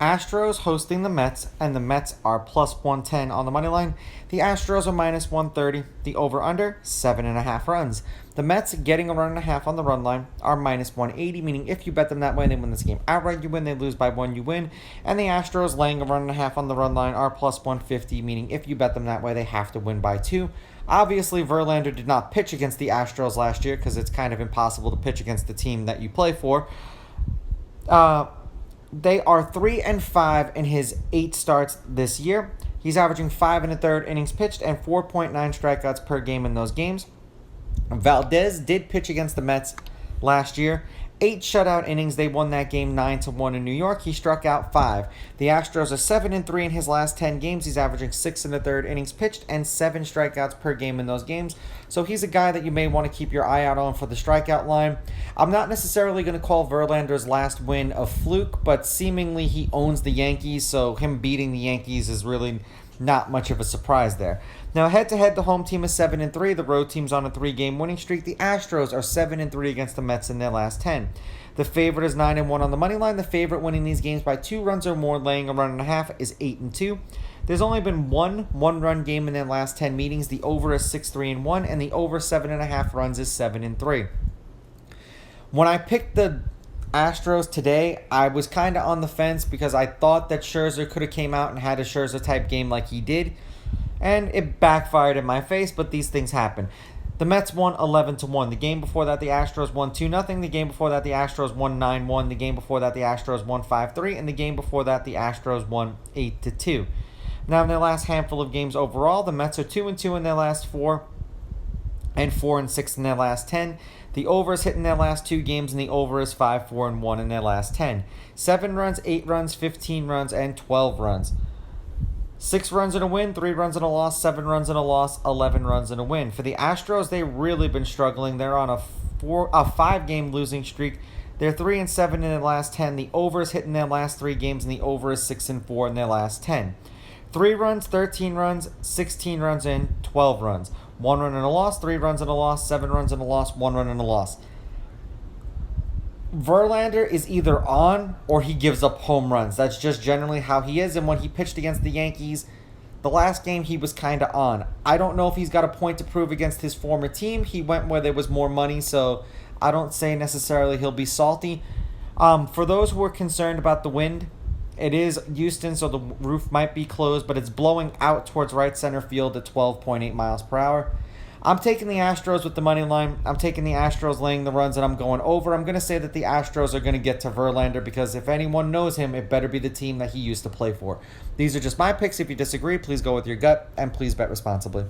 Astros hosting the Mets, and the Mets are plus 110 on the money line. The Astros are minus 130. The over-under, 7.5 runs. The Mets getting a run and a half on the run line are minus 180, meaning if you bet them that way, they win this game outright, you win. They lose by one, you win. And the Astros laying a run and a half on the run line are plus 150, meaning if you bet them that way, they have to win by two. Obviously, Verlander did not pitch against the Astros last year because it's kind of impossible to pitch against the team that you play for. They are 3-5 in his 8 starts this year. He's averaging 5 1/3 innings pitched and 4.9 strikeouts per game in those games. Valdez did pitch against the Mets last year. 8 shutout innings. They won that game 9-1 in New York. He struck out 5. The Astros are 7-3 in his last 10 games. He's averaging 6 1/3 innings pitched and 7 strikeouts per game in those games. So he's a guy that you may want to keep your eye out on for the strikeout line. I'm not necessarily going to call Verlander's last win a fluke, but seemingly he owns the Yankees, so him beating the Yankees is really not much of a surprise there. Now, head-to-head, the home team is 7-3. The road team's on a 3-game winning streak. The Astros are 7-3 against the Mets in their last 10. The favorite is 9-1 on the money line. The favorite winning these games by 2 runs or more, laying a run and a half, is 8-2. There's only been one one-run game in their last 10 meetings. The over is 6-3-1, and the over 7.5 runs is 7-3. When I picked the Astros today, I was kind of on the fence because I thought that Scherzer could have came out and had a Scherzer-type game like he did, and it backfired in my face, but these things happen. The Mets won 11-1. The game before that, the Astros won 2-0. The game before that, the Astros won 9-1. The game before that, the Astros won 5-3. And the game before that, the Astros won 8-2. Now, in their last handful of games overall, the Mets are 2-2 in their last 4 and 4-6 in their last 10. The over is hitting their last 2 games, and the over is 5-4-1 in their last 10. 7 runs, 8 runs, 15 runs, and 12 runs. 6 runs and a win, 3 runs and a loss, 7 runs and a loss, 11 runs and a win. For the Astros, they've really been struggling. They're on a 5-game losing streak. They're 3-7 in their last 10. The over is hitting their last 3 games, and the over is 6-4 in their last 10. 3 runs, 13 runs, 16 runs in, 12 runs. 1 run and a loss, 3 runs and a loss, 7 runs and a loss, 1 run and a loss. Verlander is either on or he gives up home runs. That's just generally how he is. And when he pitched against the Yankees, the last game he was kind of on. I don't know if he's got a point to prove against his former team. He went where there was more money, so I don't say necessarily he'll be salty. For those who are concerned about the wind, it is Houston, so the roof might be closed, but it's blowing out towards right center field at 12.8 miles per hour. I'm taking the Astros with the money line. I'm taking the Astros laying the runs, and I'm going over. I'm going to say that the Astros are going to get to Verlander because if anyone knows him, it better be the team that he used to play for. These are just my picks. If you disagree, please go with your gut, and please bet responsibly.